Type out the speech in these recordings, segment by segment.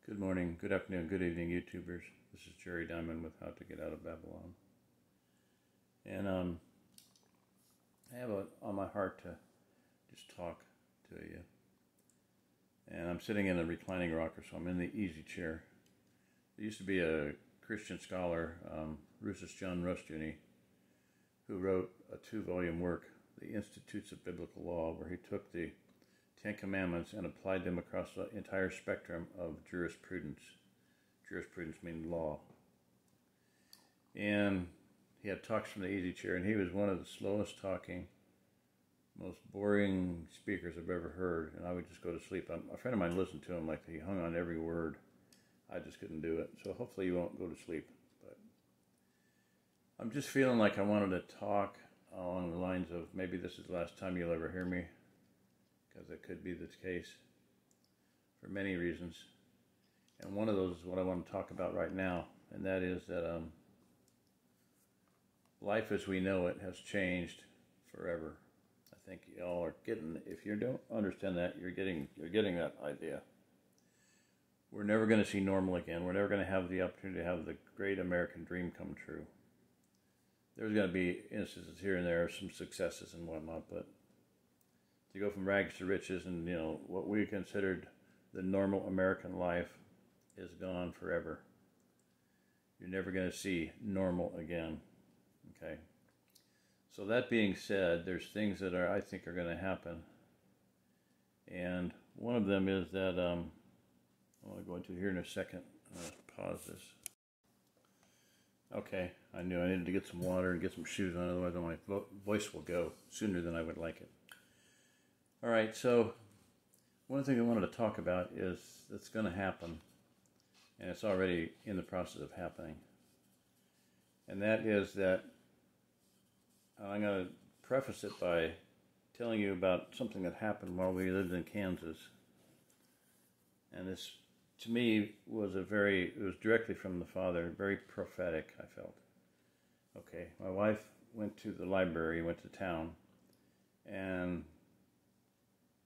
Good morning, good afternoon, good evening, YouTubers. This is Jerry Diamond with How to Get Out of Babylon. And I have on my heart to just talk to you. And I'm sitting in a reclining rocker, so I'm in the easy chair. There used to be a Christian scholar, Russus John Rushdoony, who wrote a 2-volume work, The Institutes of Biblical Law, where he took the Ten Commandments and applied them across the entire spectrum of jurisprudence. Jurisprudence meaning law. And he had talks from the easy chair, and he was one of the slowest talking, most boring speakers I've ever heard, and I would just go to sleep. A friend of mine listened to him, like he hung on every word. I just couldn't do it. So hopefully you won't go to sleep. But I'm just feeling like I wanted to talk along the lines of maybe this is the last time you'll ever hear me, because it could be the case for many reasons. And one of those is what I want to talk about right now, and that is that life as we know it has changed forever. I think y'all are getting, if you don't understand that, you're getting that idea. We're never going to see normal again. We're never going to have the opportunity to have the great American dream come true. There's going to be instances here and there, some successes and whatnot, but to go from rags to riches and, what we considered the normal American life is gone forever. You're never going to see normal again. Okay. So that being said, there's things that I think are going to happen. And one of them is that, I want to go into here in a second. Pause this. Okay, I knew I needed to get some water and get some shoes on, otherwise my voice will go sooner than I would like it. All right, so one thing I wanted to talk about is that's going to happen, and it's already in the process of happening. And that is that I'm going to preface it by telling you about something that happened while we lived in Kansas. And this, to me, it was directly from the Father, very prophetic, I felt. Okay, my wife went to the library, went to town, and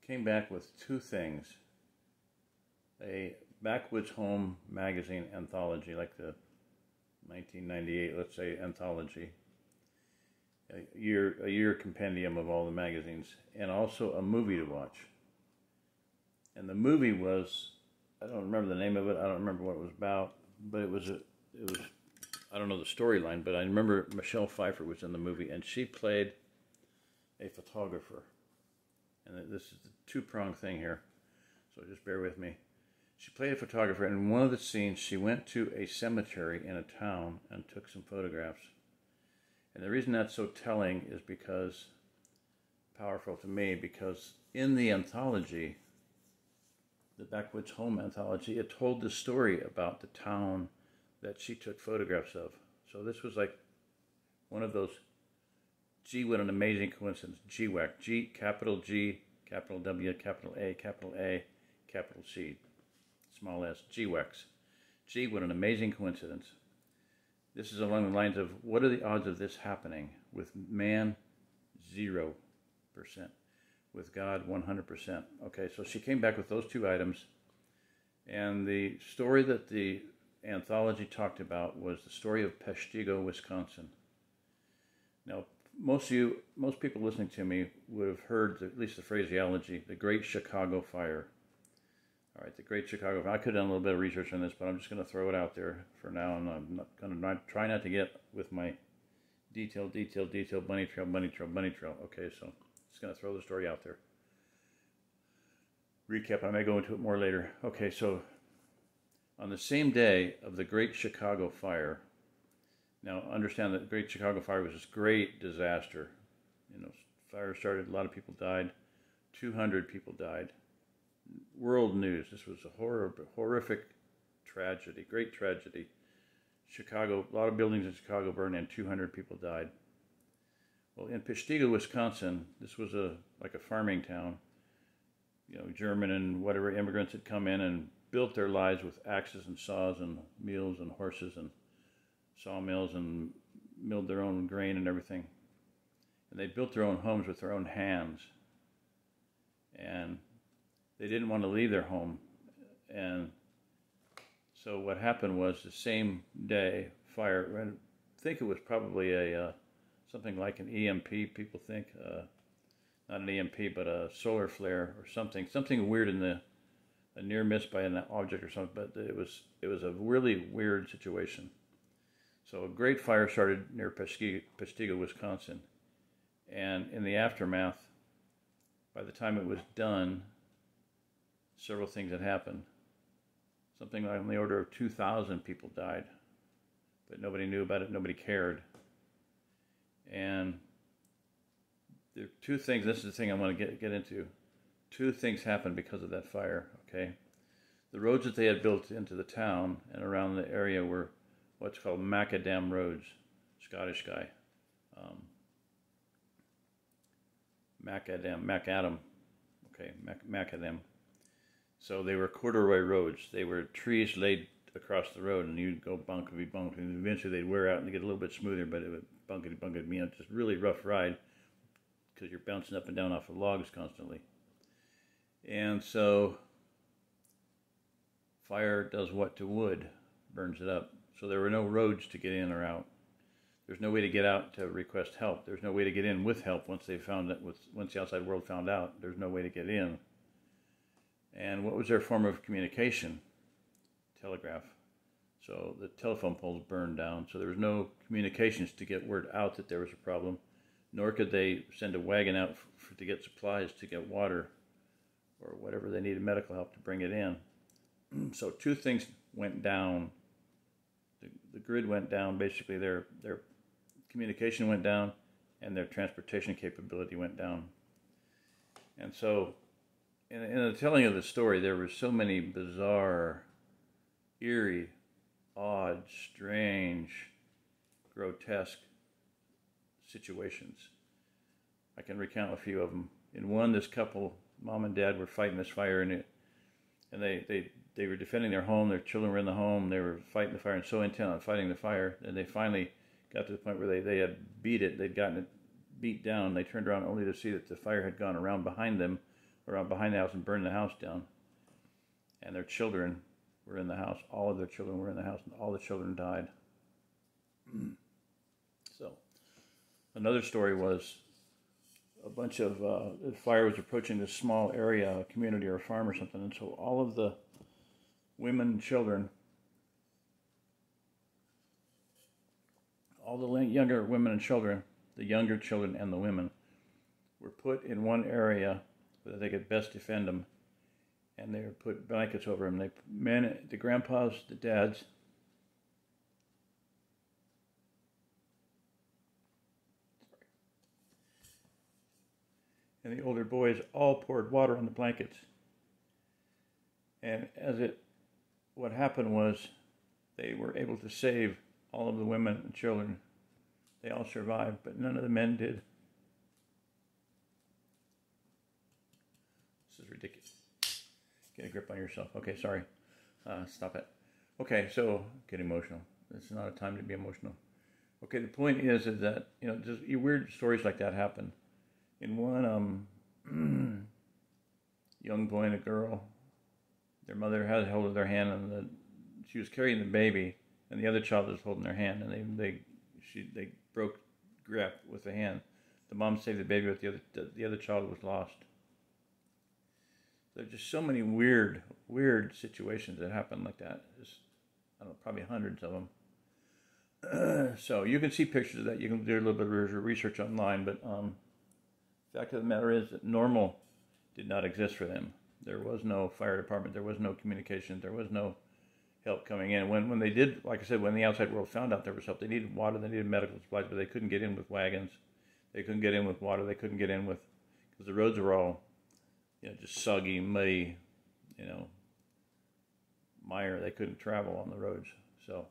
came back with 2 things. A Backwoods Home magazine anthology, like the 1998, let's say, anthology. A year compendium of all the magazines, and also a movie to watch. And the movie was, I don't remember the name of it, I don't remember what it was about, but it was I don't know the storyline, but I remember Michelle Pfeiffer was in the movie, and she played a photographer. And this is the 2-pronged thing here, so just bear with me. She played a photographer, and in one of the scenes, she went to a cemetery in a town and took some photographs. And the reason that's so telling is powerful to me, because in the anthology, the Backwoods Home anthology, it told the story about the town that she took photographs of. So this was like one of those, gee, what an amazing coincidence, GWAC, G, capital G, capital W, capital A, capital C, small s, GWACs. Gee, what an amazing coincidence. This is along the lines of, what are the odds of this happening? With man, 0%. With God, 100%. Okay, so she came back with those 2 items. And the story that the anthology talked about was the story of Peshtigo, Wisconsin. Now, most people listening to me would have heard at least the phraseology, the Great Chicago Fire. All right, the Great Chicago Fire. I could have done a little bit of research on this, but I'm just going to throw it out there for now, and I'm not going to try not to get with my detail, bunny trail. Okay, so just going to throw the story out there. Recap, I may go into it more later. Okay, so on the same day of the Great Chicago Fire, now understand that the Great Chicago Fire was this great disaster. Fire started, a lot of people died, 200 people died. World news, this was a horrific tragedy, great tragedy. Chicago, a lot of buildings in Chicago burned and 200 people died. Well, in Peshtigo, Wisconsin, this was like a farming town. German and whatever immigrants had come in and built their lives with axes and saws and mules and horses and sawmills and milled their own grain and everything. And they built their own homes with their own hands. And they didn't want to leave their home. And So what happened was the same day, fire, and I think it was probably a something like an EMP, people think, not an EMP, but a solar flare or something weird in a near miss by an object or something, but it was a really weird situation. So a great fire started near Peshtigo, Wisconsin, and in the aftermath, by the time it was done, several things had happened. Something like on the order of 2,000 people died, but nobody knew about it, nobody cared. And there are two things, this is the thing I want to get into. Two things happened because of that fire, okay? The roads that they had built into the town and around the area were what's called macadam roads, Scottish guy. Macadam, okay, macadam. So they were corduroy roads. They were trees laid across the road, and you'd go bunkety bunk, and eventually they'd wear out and get a little bit smoother, but it would bunkety, you know, just really rough ride because you're bouncing up and down off of logs constantly. And so fire does what to wood? Burns it up. So there were no roads to get in or out. There's no way to get out to request help. There's no way to get in with help once they found it. Once the outside world found out, there's no way to get in. And what was their form of communication? Telegraph. So the telephone poles burned down. So there was no communications to get word out that there was a problem, nor could they send a wagon out to get supplies, to get water, or whatever they needed, medical help to bring it in. So two things went down. The grid went down. Basically, their communication went down, and their transportation capability went down. And so, in the telling of the story, there were so many bizarre, eerie, odd, strange, grotesque situations. I can recount a few of them. In one, this couple, mom and dad, were fighting this fire, and they were defending their home. Their children were in the home. They were fighting the fire, and so intent on fighting the fire, and they finally got to the point where they had beat it. They'd gotten it beat down. They turned around only to see that the fire had gone around behind them, around behind the house, and burned the house down. And their children were in the house. All of their children were in the house, and all the children died. So, another story was a bunch of the fire was approaching this small area, a community or a farm or something, and so all of the women and children, all the younger women and children, the younger children and the women, were put in one area where they could best defend them, and they were put blankets over them. The grandpas, the dads, and the older boys all poured water on the blankets. And what happened was they were able to save all of the women and children. They all survived, but none of the men did. This is ridiculous. Get a grip on yourself. Okay, sorry. Stop it. Okay, so get emotional. It's not a time to be emotional. Okay, the point is that, you know, just weird stories like that happen. In one young boy and a girl, their mother had hold of their hand, and she was carrying the baby, and the other child was holding their hand, and they broke grip with the hand. The mom saved the baby, but the other child was lost. There's just so many weird situations that happen like that. Just, I don't know, probably hundreds of them. So you can see pictures of that. You can do a little bit of research online, but the fact of the matter is that normal did not exist for them. There was no fire department. There was no communication. There was no help coming in. When they did, like I said, when the outside world found out there was help, they needed water, they needed medical supplies, but they couldn't get in with wagons. They couldn't get in with water. They couldn't get in with, because the roads were all, you know, just soggy, muddy, you know, mire. They couldn't travel on the roads. So,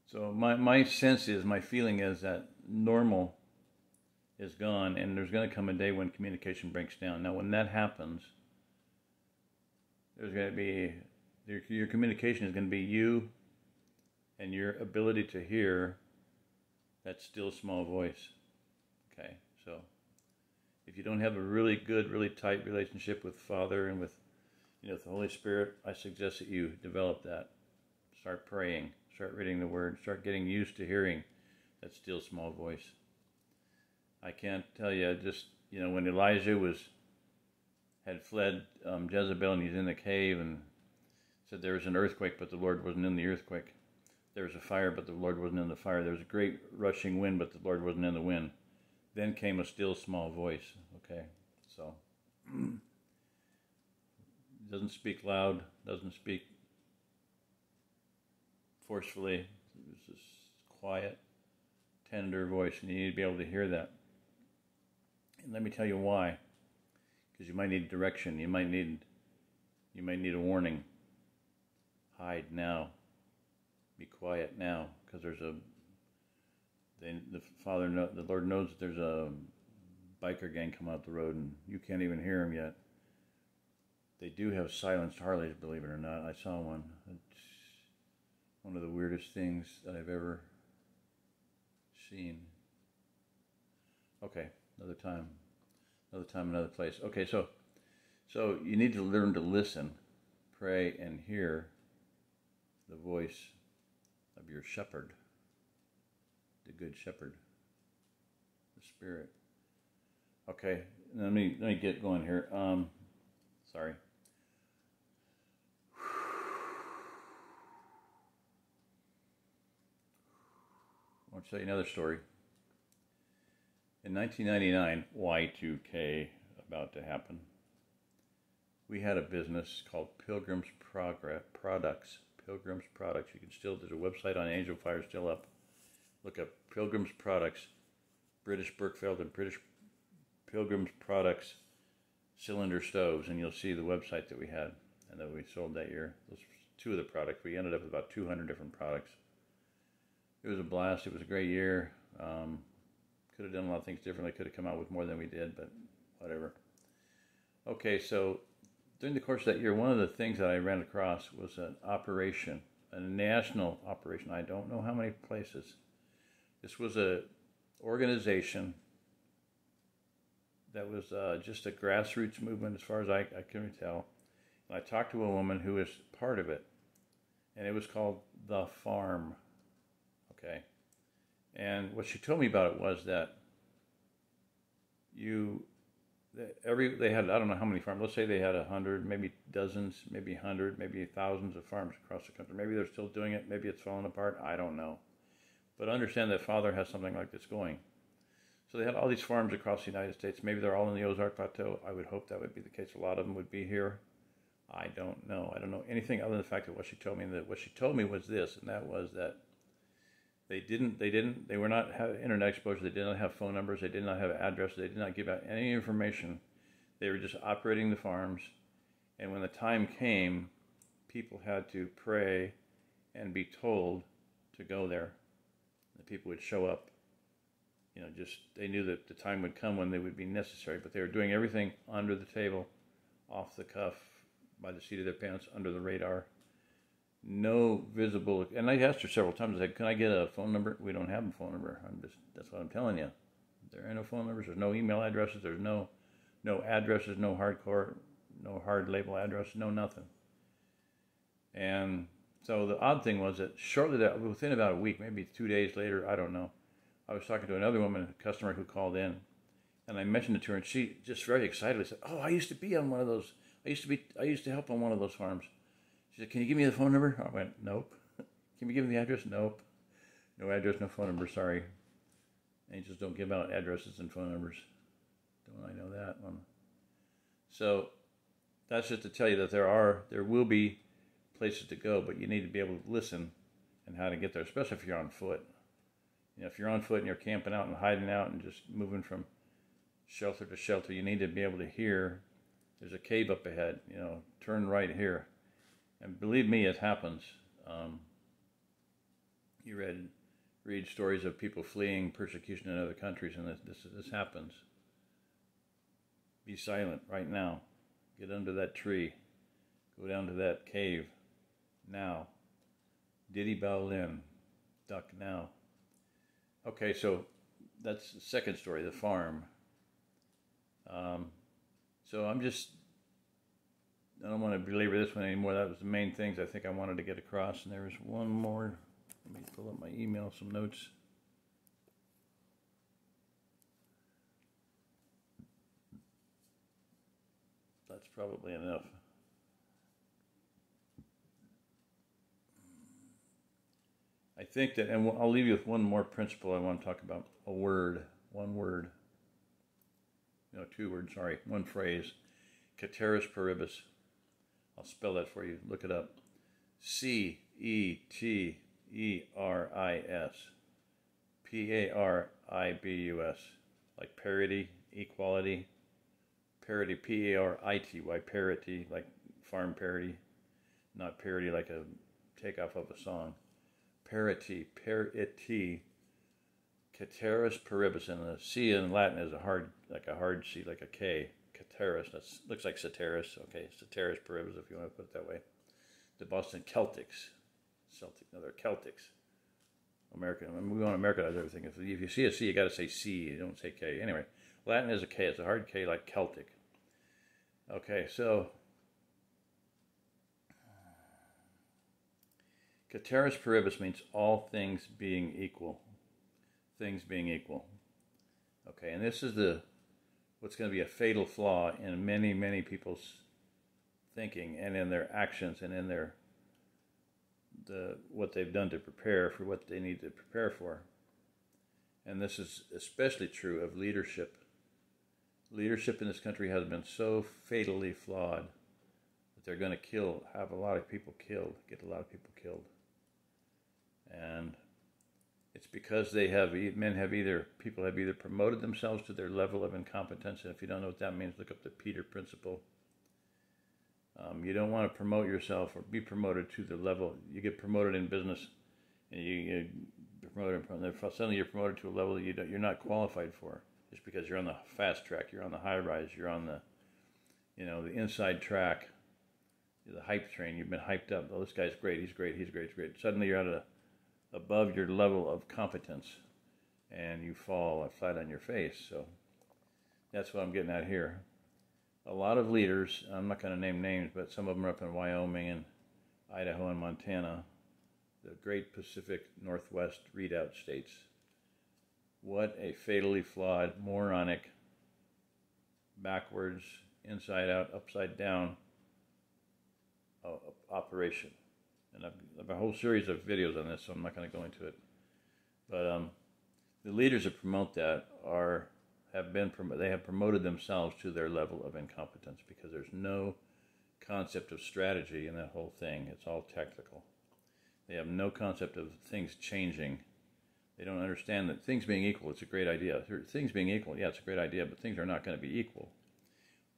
so my sense is, my feeling is that normal is gone, and there's going to come a day when communication breaks down. Now, when that happens, there's going to be, your communication is going to be you and your ability to hear that still small voice. Okay, so if If you don't have a really good, really tight relationship with Father and with the Holy Spirit, I suggest that you develop that. Start praying, start reading the Word, start getting used to hearing that still small voice. I can't tell you, just, when Elijah had fled Jezebel, and he's in the cave and said there was an earthquake, but the Lord wasn't in the earthquake. There was a fire, but the Lord wasn't in the fire. There was a great rushing wind, but the Lord wasn't in the wind. Then came a still small voice. Okay, so doesn't speak loud, doesn't speak forcefully. It's this quiet, tender voice, and you need to be able to hear that. And let me tell you why. Because you might need direction. You might need a warning. Hide now. Be quiet now, because the Lord knows that there's a biker gang come out the road, and you can't even hear them yet. They do have silenced Harleys, believe it or not. I saw one. It's one of the weirdest things that I've ever seen. Okay, another time, another place. Okay, so you need to learn to listen, pray, and hear the voice of your shepherd, the good shepherd, the Spirit. Okay, let me get going here. Sorry. I want to tell you another story. In 1999, Y2K about to happen, we had a business called Pilgrim's Products. Pilgrim's Products. You can still, there's a website on Angel Fire still up. Look up Pilgrim's Products, British Berkfeld and British Pilgrim's Products cylinder stoves, and you'll see the website that we had and that we sold that year. Those were two of the products. We ended up with about 200 different products. It was a blast. It was a great year. Could have done a lot of things differently. Could have come out with more than we did, but whatever. Okay, so during the course of that year, one of the things that I ran across was an operation, a national operation. I don't know how many places. This was a organization that was just a grassroots movement as far as I can tell. And I talked to a woman who was part of it, and it was called The Farm. Okay. And what she told me about it was that they had, I don't know how many farms. Let's say they had 100, maybe dozens, maybe 100, maybe thousands of farms across the country. Maybe they're still doing it. Maybe it's falling apart. I don't know. But understand that Father has something like this going. So they had all these farms across the United States. Maybe they're all in the Ozark Plateau. I would hope that would be the case. A lot of them would be here. I don't know. I don't know anything other than the fact that what she told me. And that what she told me was this, and that was that they were not have internet exposure. They did not have phone numbers. They did not have addresses. They did not give out any information. They were just operating the farms. And when the time came, people had to pray and be told to go there. The people would show up. They knew that the time would come when they would be necessary, but they were doing everything under the table, off the cuff, by the seat of their pants, under the radar. No visible, and I asked her several times, I said, can I get a phone number? We don't have a phone number. That's what I'm telling you. There are no phone numbers, there's no email addresses, there's no addresses, no hard label address, no nothing. And so the odd thing was that within about a week, maybe 2 days later, I don't know, I was talking to another woman, a customer who called in, and I mentioned it to her, and she just very excitedly said, "Oh, I used to be on one of those. I used to help on one of those farms." She said, "Can you give me the phone number?" I went, "Nope." "Can you give me the address?" "Nope." No address, no phone number. Sorry. Angels don't give out addresses and phone numbers. Don't I know that one? So that's just to tell you that there will be places to go, but you need to be able to listen and how to get there, especially if you're on foot. If you're on foot and you're camping out and hiding out and just moving from shelter to shelter, you need to be able to hear, there's a cave up ahead, turn right here. And believe me, it happens. You read stories of people fleeing persecution in other countries, and this happens. Be silent right now. Get under that tree. Go down to that cave now. Diddy bow in. Duck now. Okay, so that's the second story, the farm. So I don't want to belabor this one anymore. That was the main things I think I wanted to get across. And there was one more. Let me pull up my email, some notes. That's probably enough. I think that, and I'll leave you with one more principle I want to talk about. A word, one word. No, two words, sorry. One phrase. Ceteris paribus. I'll spell that for you. Look it up. Ceteris paribus. Like parity, equality. Parity, parity, parity, like farm parity. Not parody like a takeoff of a song. Parity, ceteris paribus, and the C in Latin is a hard C, like a K. Ceteris, that looks like ceteris. Okay, ceteris paribus, if you want to put it that way. The Boston Celtics, they're Celtics. American, I mean, we want to Americanize everything. If you see a C, you got to say C. You don't say K. Anyway, Latin is a K. It's a hard K, like Celtic. Okay, so ceteris paribus means all things being equal. Things being equal. Okay, and this is what's going to be a fatal flaw in many, many people's thinking and in their actions and in what they've done to prepare for what they need to prepare for. And this is especially true of leadership. Leadership in this country has been so fatally flawed that they're going to have a lot of people killed, get a lot of people killed. And it's because people have either promoted themselves to their level of incompetence, and if you don't know what that means, look up the Peter Principle. You don't want to promote yourself or be promoted to the level. You get promoted in business, and you get promoted, suddenly you're promoted to a level that you're not qualified for, just because you're on the fast track, you're on the high rise, you're on the inside track, the hype train. You've been hyped up. Oh, this guy's great. He's great. He's great. He's great. Suddenly you're above your level of competence, and you fall flat on your face. So that's what I'm getting at here. A lot of leaders, I'm not going to name names, but some of them are up in Wyoming and Idaho and Montana, the great Pacific Northwest readout states. What a fatally flawed, moronic, backwards, inside out, upside down operation. And I have a whole series of videos on this, so I'm not going to go into it. But the leaders that promote that they have promoted themselves to their level of incompetence, because there's no concept of strategy in that whole thing. It's all technical. They have no concept of things changing. They don't understand that things being equal, it's a great idea. Things being equal, yeah, it's a great idea, but things are not going to be equal.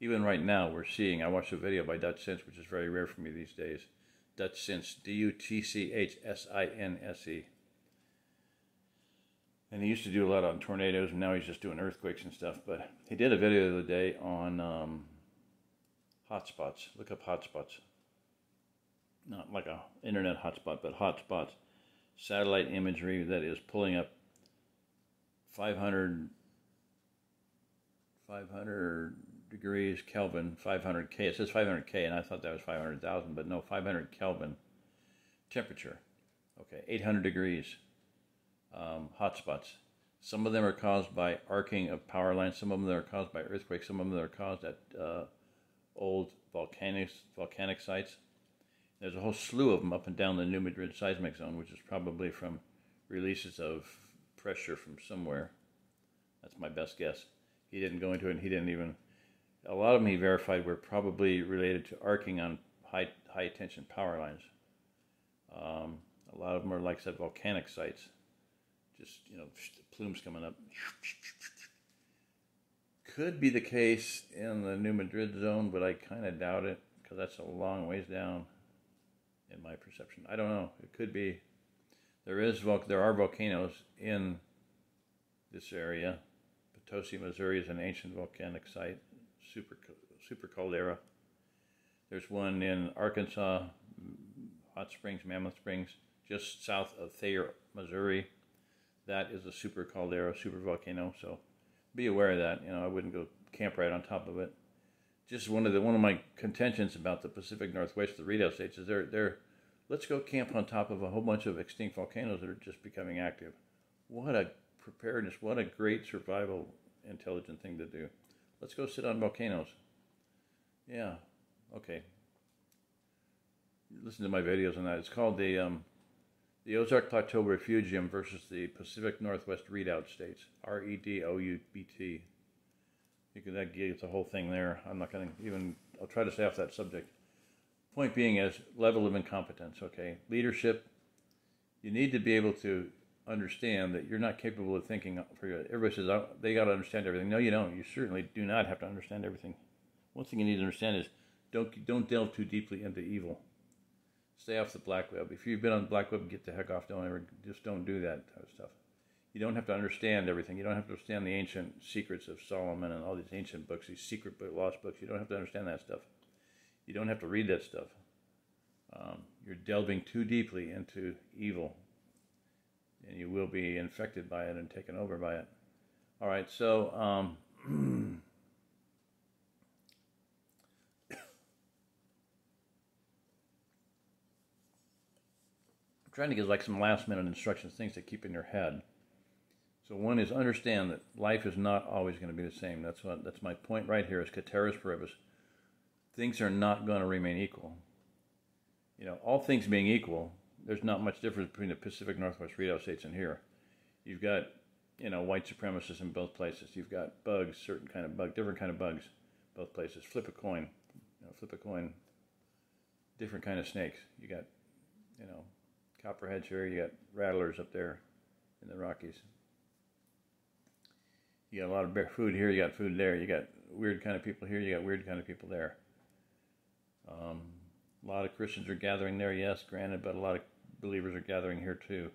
Even right now, I watched a video by Dutch Sense, which is very rare for me these days. Dutch Sense, Dutchsinse. And he used to do a lot on tornadoes, and now he's just doing earthquakes and stuff. But he did a video the other day on hotspots. Look up hotspots. Not like a internet hotspot, but hotspots. Satellite imagery that is pulling up 500 degrees Kelvin, 500K. It says 500K, and I thought that was 500,000, but no, 500 Kelvin temperature. Okay, 800 degrees. Hotspots. Some of them are caused by arcing of power lines. Some of them are caused by earthquakes. Some of them are caused at old volcanic sites. There's a whole slew of them up and down the New Madrid seismic zone, which is probably from releases of pressure from somewhere. That's my best guess. He didn't go into it, and he didn't even... A lot of them he verified were probably related to arcing on high tension power lines. A lot of them are, like I said, volcanic sites. Just, plumes coming up. Could be the case in the New Madrid zone, but I kind of doubt it, because that's a long ways down in my perception. I don't know. It could be. There are volcanoes in this area. Potosi, Missouri is an ancient volcanic site, super caldera. There's one in Arkansas, Hot Springs, Mammoth Springs, just south of Thayer, Missouri. That is a super caldera, super volcano, so be aware of that. I wouldn't go camp right on top of it. just one of my contentions about the Pacific Northwest, the redoubt states, is they're let's go camp on top of a whole bunch of extinct volcanoes that are just becoming active. What a preparedness! What a great survival intelligent thing to do. Let's go sit on volcanoes. Yeah, okay. Listen to my videos on that. It's called the Ozark Plateau Refugium versus the Pacific Northwest Redoubt States. REDOUBT. That gives the whole thing there. I'm not going to even, I'll try to stay off that subject. Point being is level of incompetence, okay? Leadership, you need to be able to understand that you're not capable of thinking for you. Everybody says, oh, they got to understand everything. No, you don't. You certainly do not have to understand everything. One thing you need to understand is don't delve too deeply into evil. Stay off the black web. If you've been on the black web, get the heck off. Just don't do that type of stuff. You don't have to understand everything. You don't have to understand the ancient secrets of Solomon and all these ancient books, these secret lost books. You don't have to understand that stuff. You don't have to read that stuff. You're delving too deeply into evil, and you will be infected by it and taken over by it. All right, so I'm trying to give like some last-minute instructions, things to keep in your head. So one is understand that life is not always going to be the same. That's my point right here is ceteris paribus. Things are not going to remain equal. You know, all things being equal, there's not much difference between the Pacific Northwest redoubt states and here. You've got, you know, white supremacists in both places. You've got bugs, certain kind of bug, different kind of bugs, both places. Flip a coin, different kind of snakes. You got, you know, copperheads here. You got rattlers up there in the Rockies. You got a lot of food here, you got food there. You got weird kind of people here, you got weird kind of people there. A lot of Christians are gathering there, yes, granted, but a lot of believers are gathering here too.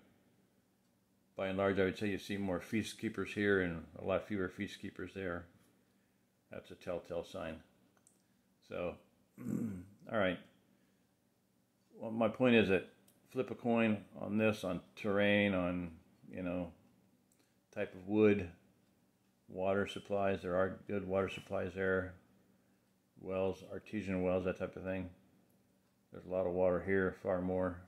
By and large, I would say you see more feast keepers here and a lot fewer feast keepers there. That's a telltale sign. So, all right. Well, my point is that flip a coin on this, on terrain, on, you know, type of wood, water supplies. There are good water supplies there. Wells, artesian wells, that type of thing. There's a lot of water here, far more.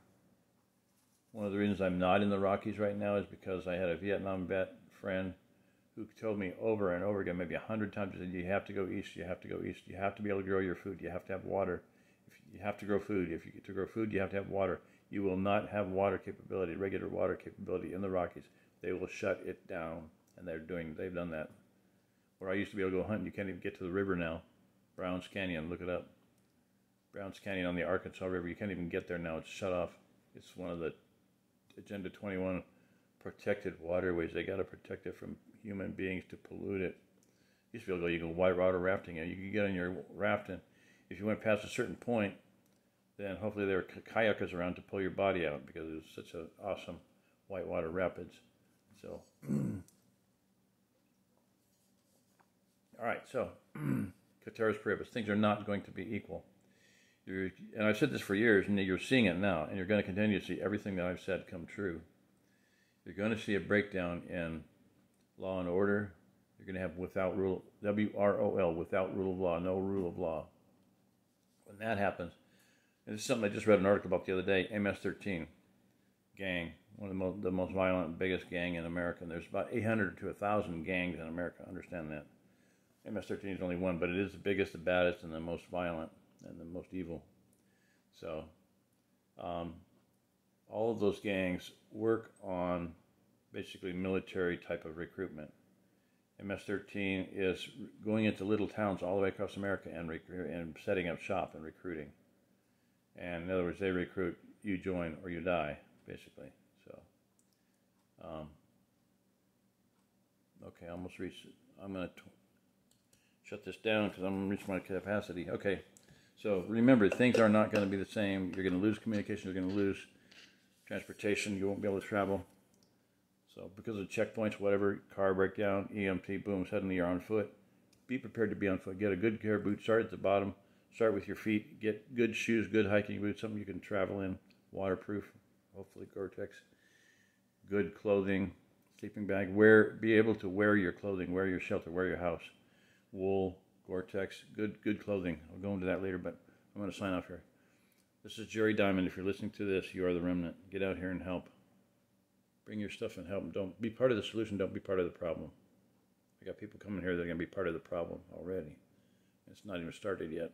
One of the reasons I'm not in the Rockies right now is because I had a Vietnam vet friend who told me over and over again, maybe 100 times, he said, you have to go east, you have to go east, you have to be able to grow your food, you have to have water. You have to grow food. If you get to grow food, you have to have water. You will not have water capability, regular water capability in the Rockies. They will shut it down, and they've done that. Where I used to be able to go hunting, you can't even get to the river now. Browns Canyon, look it up. Browns Canyon on the Arkansas River, you can't even get there now. It's shut off. It's one of the Agenda 21 protected waterways. They got to protect it from human beings to pollute it. You used to be able to go, you go whitewater rafting, and you could get on your raft, and if you went past a certain point, then hopefully there were kayakers around to pull your body out because it was such an awesome whitewater rapids. So, all right, so, ceteris paribus, things are not going to be equal. And I've said this for years, and you're seeing it now, and you're going to continue to see everything that I've said come true. You're going to see a breakdown in law and order. You're going to have without rule, WROL, without rule of law, no rule of law. When that happens, and this is something I just read an article about the other day, MS-13 gang, one of the most violent, biggest gang in America. And there's about 800 to 1,000 gangs in America, understand that. MS-13 is only one, but it is the biggest, the baddest, and the most violent, and the most evil. So, all of those gangs work on basically military type of recruitment. MS-13 is going into little towns all the way across America and setting up shop and recruiting. And in other words, they recruit, you join or you die, basically. So, okay, I almost reached it. I'm going to shut this down because I'm going to reach my capacity. Okay, so remember, things are not going to be the same. You're going to lose communication. You're going to lose transportation. You won't be able to travel. So because of checkpoints, whatever, car breakdown, EMT, boom, suddenly you're on foot. Be prepared to be on foot. Get a good pair of boots. Start at the bottom. Start with your feet. Get good shoes, good hiking boots, something you can travel in, waterproof, hopefully Gore-Tex. Good clothing, sleeping bag. Be able to wear your clothing, wear your shelter, wear your house. Wool, Gore-Tex, good clothing. I'll go into that later, but I'm going to sign off here. This is Jerry Diamond. If you're listening to this, you are the remnant. Get out here and help. Bring your stuff and help. Don't be part of the solution. Don't be part of the problem. I got people coming here that are going to be part of the problem already. It's not even started yet.